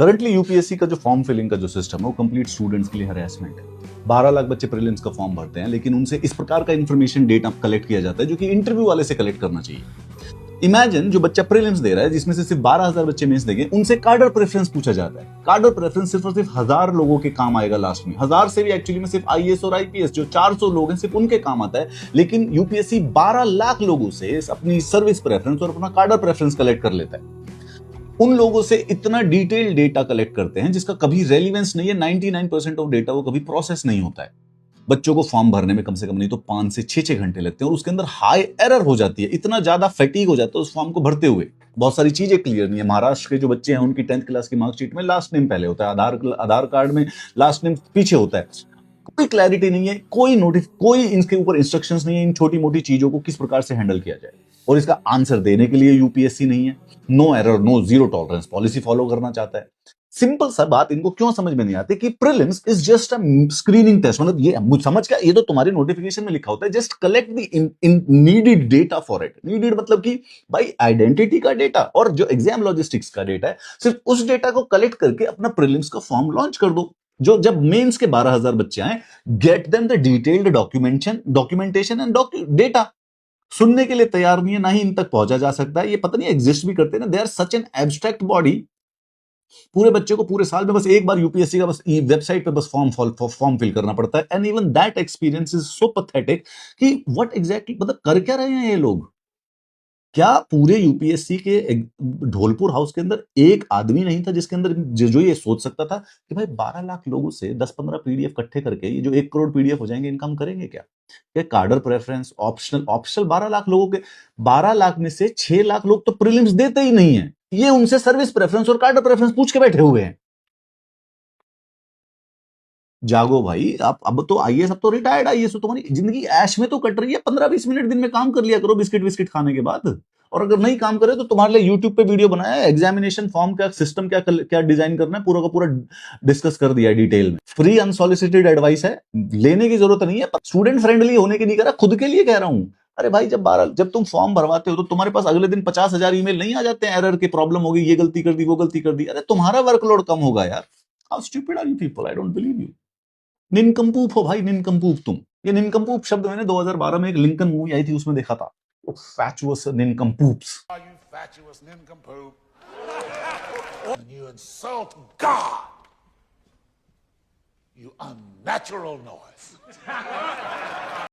Currently UPSC का जो form filling का जो सिस्टम है वो कंप्लीट स्टूडेंट्स के लिए हरेसमेंट है। 12 लाख बच्चे प्रीलिम्स का फॉर्म भरते हैं, लेकिन उनसे इस प्रकार का इन्फॉर्मेशन डेटा कलेक्ट किया जाता है जो कि इंटरव्यू वाले से कलेक्ट करना चाहिए। इमेजिन जो बच्चा प्रीलिम्स दे रहा है, जिसमें से सिर्फ 12,000 बच्चे मेंस देंगे, उनसे कार्डर प्रेफरेंस पूछा जाता है। कार्डर प्रेफरेंस सिर्फ और सिर्फ 1000 लोगों के काम आएगा लास्ट में। 1000 से भी एक्चुअली में सिर्फ आईएएस और आईपीएस जो 400 लोग हैं सिर्फ उनके काम आता है। लेकिन यूपीएससी 12 लाख लोगों से अपनी सर्विस प्रेफरेंस और अपना कार्डर प्रेफरेंस कलेक्ट कर लेता है। उन लोगों से इतना डिटेल डेटा कलेक्ट करते हैं जिसका कभी रेलिवेंस नहीं है। 99% ऑफ डेटा वो कभी प्रोसेस नहीं होता है। बच्चों को फॉर्म भरने में कम से कम नहीं तो 5 से 6 घंटे लगते हैं और उसके अंदर हाई एरर हो जाती है। इतना ज्यादा फैटीग हो जाता है उस फॉर्म को भरते हुए, बहुत सारी चीजें क्लियर नहीं है। महाराष्ट्र के जो बच्चे हैं उनकी 10th क्लास की मार्कशीट में लास्ट नेम पहले होता है, आधार कार्ड में लास्ट नेम पीछे होता है। कोई क्लैरिटी नहीं है, कोई इनके ऊपर इंस्ट्रक्शंस नहीं है इन छोटी मोटी चीजों को किस प्रकार से हैंडल किया जाए। और इसका आंसर देने के लिए यूपीएससी नहीं है। No error no zero tolerance policy follow करना चाहता है। सिंपल सा बात इनको क्यों समझ में नहीं आती कि prelims is just a screening test. मतलब ये मुझे समझ क्या, ये तो तुम्हारे नोटिफिकेशन में लिखा होता है, just collect the needed data for it. Needed मतलब कि भाई आइडेंटिटी का डेटा और जो एग्जाम लॉजिस्टिक्स का डेटा है, सिर्फ उस डेटा को कलेक्ट करके अपना प्रीलिम्स का फॉर्म लॉन्च कर दो। जो जब मेंस के 12,000 बच्चे आए, get them the detailed documentation and data. सुनने के लिए तैयार नहीं है, ना ही इन तक पहुंचा जा सकता है। ये पता नहीं एग्जिस्ट भी करते ना, they are such an abstract body. पूरे बच्चे को पूरे साल में बस एक बार यूपीएससी का बस वेबसाइट पे बस फॉर्म फिल करना पड़ता है। And even that experience is so pathetic कि व्हाट एग्जैक्टली मतलब कर क्या रहे हैं ये लोग। क्या पूरे यूपीएससी के ढोलपुर हाउस के अंदर एक आदमी नहीं था जिसके अंदर जो ये सोच सकता था कि भाई 12 लाख लोगों से 10-15 पीडीएफ इकट्ठे करके ये जो 1 करोड़ पीडीएफ हो जाएंगे, इनका हम करेंगे क्या? ये कार्डर प्रेफरेंस ऑप्शनल 12 लाख लोगों के 12 लाख में से 6 लाख लोग तो प्रीलिम्स देते ही नहीं है। ये उनसे सर्विस प्रेफरेंस और कार्डर प्रेफरेंस पूछ के बैठे हुए हैं। जागो भाई, आप अब तो आईएएस, अब तो रिटायर्ड आईएएस हो, तुम्हारी जिंदगी ऐश में तो कट रही है। 15-20 मिनट दिन में काम कर लिया करो बिस्किट बिस्किट खाने के बाद। और अगर नहीं काम करे तो तुम्हारे लिए यूट्यूब पे वीडियो बनाया है, एग्जामिनेशन फॉर्म का सिस्टम क्या डिजाइन करना है पूरा का पूरा डिस्कस कर दिया है डिटेल में। फ्री अनसॉलिसिटेड एडवाइस है, लेने की जरूरत नहीं है। स्टूडेंट फ्रेंडली होने के नहीं कह रहा, खुद के लिए कह रहा हूं। अरे भाई, जब तुम फॉर्म भरवाते हो तो तुम्हारे पास अगले दिन 50,000 ईमेल नहीं आ जाते हैं एरर की, प्रॉब्लम होगी, ये गलती कर दी वो गलती कर दी। अरे तुम्हारा वर्कलोड कम होगा यार। How stupid are you people, I don't believe you. Nincompoop हो भाई, निनकम्पूप तुम। ये निनकम्पूप शब्द मैंने 2012 में एक लिंकन मूवी आई थी उसमें देखा था। फैचुअस निनकम्पूप्स। You fatuous nincompoop. And you insult God. You unnatural noise.